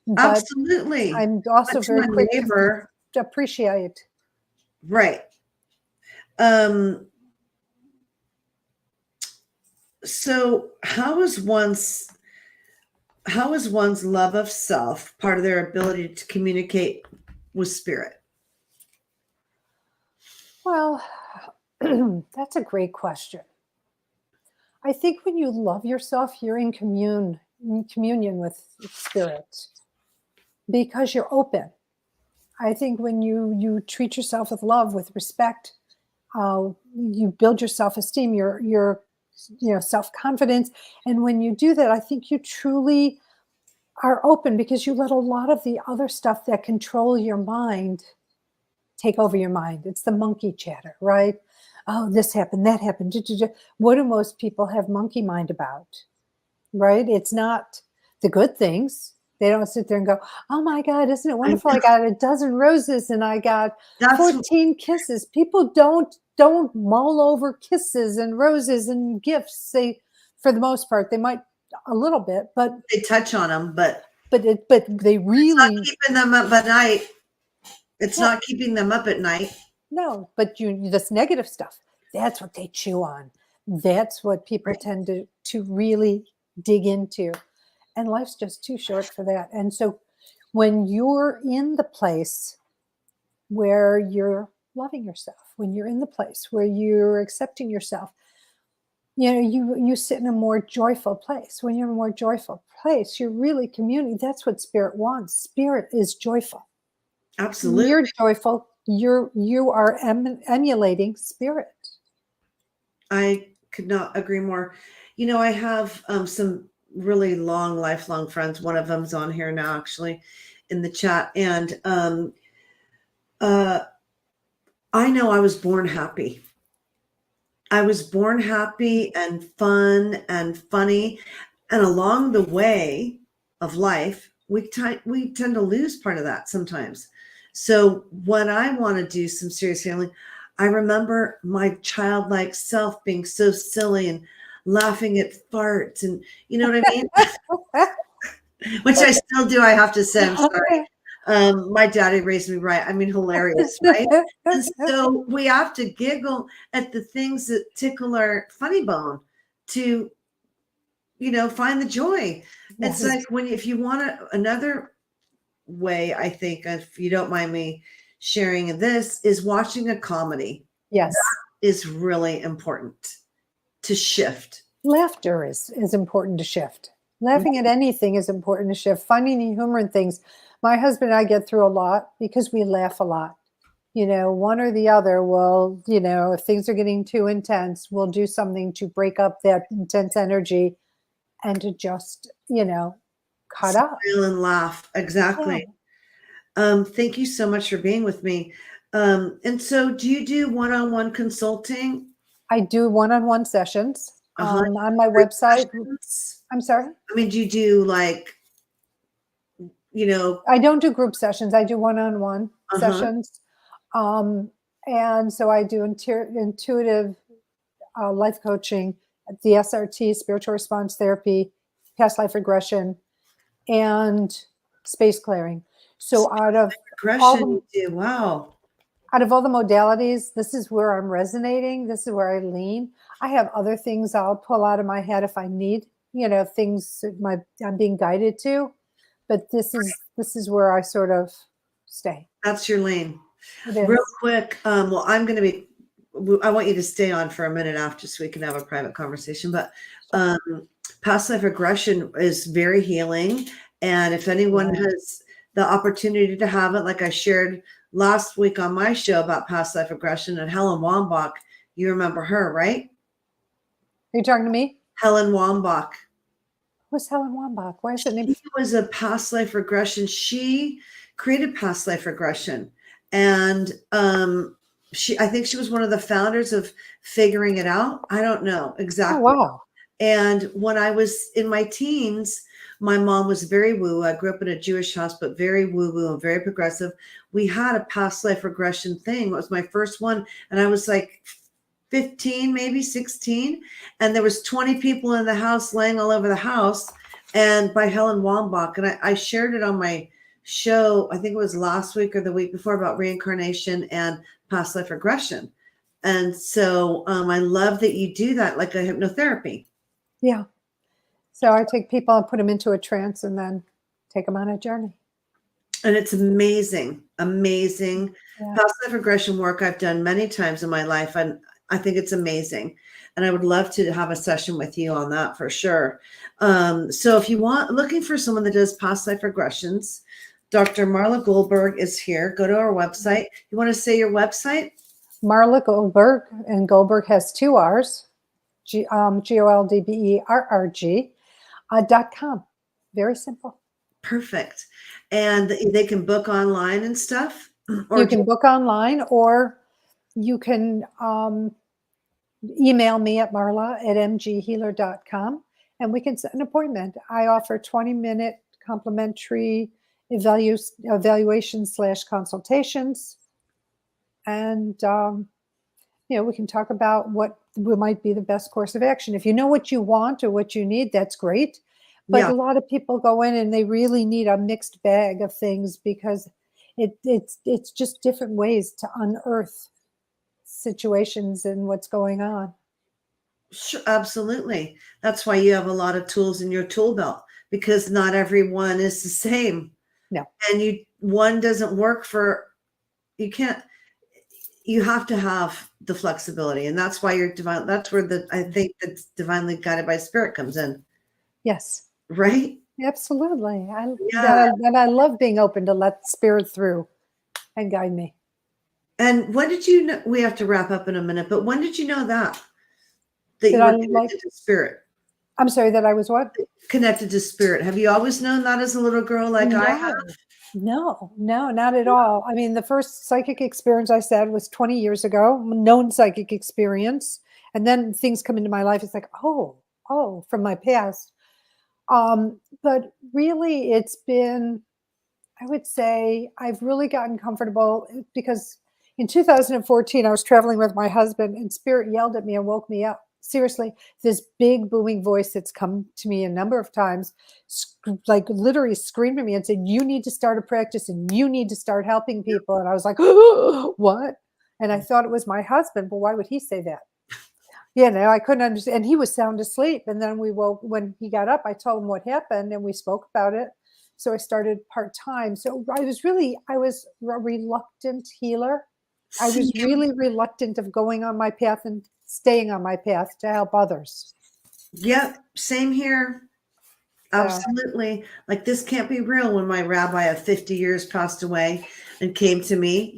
But Absolutely. I'm also But to very my quick neighbor, to appreciate. right. So how is one's love of self part of their ability to communicate with spirit? Well, that's a great question. I think when you love yourself, you're in communion with spirit because you're open. I think when you treat yourself with love, with respect, you build your self-esteem, your self-confidence, and when you do that, I think you truly are open because you let a lot of the other stuff that control your mind take over your mind. It's the monkey chatter, right? Oh, this happened, that happened. What do most people have monkey mind about? Right? It's not the good things. They don't sit there and go, oh my God, isn't it wonderful? I got a dozen roses and I got That's 14 kisses. People don't mull over kisses and roses and gifts. For the most part, they might a little bit, but they touch on them, but they really not keeping them up at night. It's no, not keeping them up at night. no. But this negative stuff, that's what they chew on. That's what people tend to really dig into. And life's just too short for that. And so when you're in the place where you're loving yourself, when you're in the place where you're accepting yourself, you sit in a more joyful place. When you're in a more joyful place, you're really communing. That's what spirit wants. Spirit is joyful. Absolutely. You're joyful. You are emulating spirit. I could not agree more. I have some really lifelong friends. One of them's on here now, actually, in the chat. And I know I was born happy. I was born happy and fun and funny. And along the way of life, we tend to lose part of that sometimes. So when I want to do some serious healing, I remember my childlike self being so silly and laughing at farts, and you know what I mean? Which I still do, I have to say. I'm sorry. My daddy raised me right. I mean, hilarious, right? And so we have to giggle at the things that tickle our funny bone to, find the joy. Yes. It's like if you want another way, I think, if you don't mind me sharing this, is watching a comedy. Yes. That is really important to shift. Laughter is important to shift. Laughing at anything is important to shift. Finding the humor in things. My husband and I get through a lot because we laugh a lot. One or the other will, if things are getting too intense, we'll do something to break up that intense energy and to just, cut up. Smile and laugh. Exactly. Yeah. Thank you so much for being with me. And so do you do one-on-one consulting? I do one-on-one sessions on my website. Sessions? I'm sorry? I mean, do you do I don't do group sessions. I do one-on-one sessions. And so I do intuitive life coaching, the SRT, spiritual response therapy, past life regression, and space clearing. So out of all the modalities, this is where I'm resonating. This is where I lean. I have other things I'll pull out of my head if I need, things I'm being guided to. But this is where I sort of stay. That's your lane. Real quick. Well, I want you to stay on for a minute after so we can have a private conversation. But past life regression is very healing. And if anyone has the opportunity to have it, like I shared last week on my show about past life regression, and Helen Wambach, you remember her, right? Are you talking to me? Helen Wambach. Who's Helen Wambach? Why is it named? She was a past life regression. She created past life regression. And I think she was one of the founders of Figuring It Out. I don't know Oh, exactly. wow. And when I was in my teens, my mom was very woo. I grew up in a Jewish house, but very woo-woo and very progressive. We had a past life regression thing. It was my first one. And I was like 15, maybe 16. And there was 20 people in the house laying all over the house, and by Helen Wambach. And I shared it on my show, I think it was last week or the week before, about reincarnation and past life regression. And so I love that you do that, like a hypnotherapy. Yeah. So I take people and put them into a trance and then take them on a journey. And it's amazing, amazing. Yeah. Past life regression work I've done many times in my life, and I think it's amazing. And I would love to have a session with you on that for sure. So if you want, looking for someone that does past life regressions, Dr. Marla Goldberg is here. Go to our website. You want to say your website? Marla Goldberg, and Goldberg has 2 R's, GOLDBERRG.com. Very simple. Perfect. And they can book online and stuff? Or You can book online, or you can email me at marla@mghealer.com, and we can set an appointment. I offer 20-minute complimentary evaluation/consultations. And, we can talk about what might be the best course of action. If you know what you want or what you need, that's great. But Yeah. a lot of people go in and they really need a mixed bag of things, because it's just different ways to unearth situations and what's going on. Sure, absolutely. That's why you have a lot of tools in your tool belt, because not everyone is the same. No. And one doesn't work for, you have to have the flexibility. And that's why you're divine. That's where I think that's divinely guided by spirit comes in. Yes, Right? absolutely. Yeah. I love being open to let spirit through and guide me. And when did you know, we have to wrap up in a minute, but when did you know that you I were connected to spirit? I'm sorry, that I was what? Connected to spirit. Have you always known that as a little girl, like I have? No, not at all. I mean, the first psychic experience I said was 20 years ago, known psychic experience. And then things come into my life. It's like, oh, from my past. But really, it's been, I would say, I've really gotten comfortable, because in 2014, I was traveling with my husband, and spirit yelled at me and woke me up. Seriously, this big booming voice that's come to me a number of times, like literally screamed at me and said, "You need to start a practice and you need to start helping people." And I was like, oh, what? And I thought it was my husband, but why would he say that? I couldn't understand. And he was sound asleep. And then when he got up, I told him what happened and we spoke about it. So I started part-time. So I was a reluctant healer. I was really reluctant of going on my path and staying on my path to help others. Yep. Same here. Absolutely. Like, this can't be real, when my rabbi of 50 years passed away and came to me,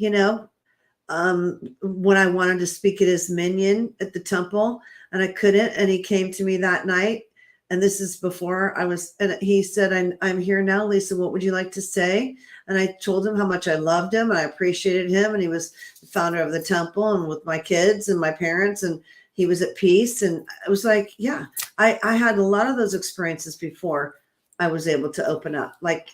when I wanted to speak at his minyan at the temple, and I couldn't. And he came to me that night. And this is before and he said, I'm here now, Lisa, what would you like to say? And I told him how much I loved him and I appreciated him. And he was the founder of the temple, and with my kids and my parents, and he was at peace. And I was like, yeah, I had a lot of those experiences before I was able to open up like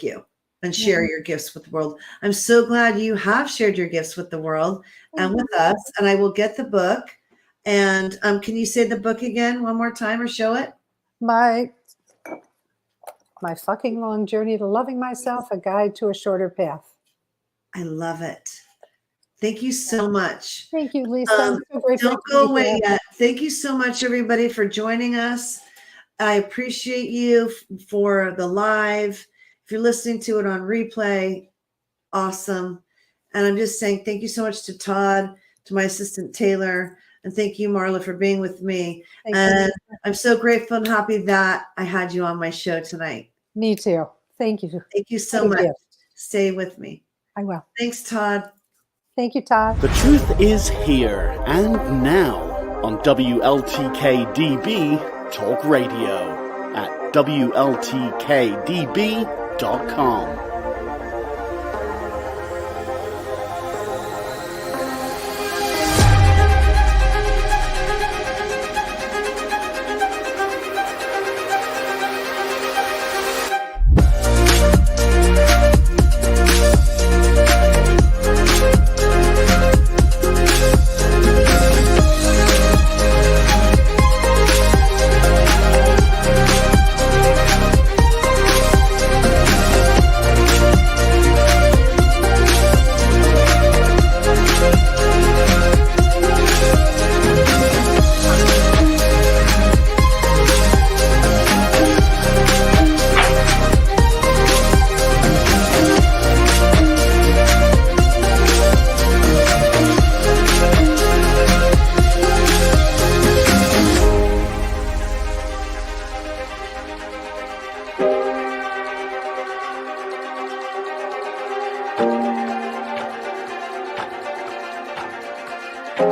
you and share your gifts with the world. I'm so glad you have shared your gifts with the world and with us. And I will get the book. And can you say the book again one more time, or show it? My fucking long journey to loving myself, a guide to a shorter path. I love it. Thank you so much. Thank you, Lisa. So don't go away yet. Thank you so much, everybody, for joining us. I appreciate you for the live. If you're listening to it on replay, awesome. And I'm just saying thank you so much to Todd, to my assistant Taylor, and thank you, Marla, for being with me. And I'm so grateful and happy that I had you on my show tonight. Me too. Thank you. Thank you so much. Stay with me. I will. Thanks, Todd. Thank you, Todd. The truth is here and now on WLTKDB Talk Radio at WLTKDB.com.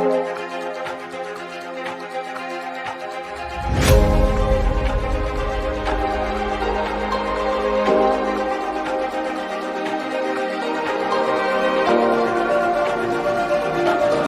you.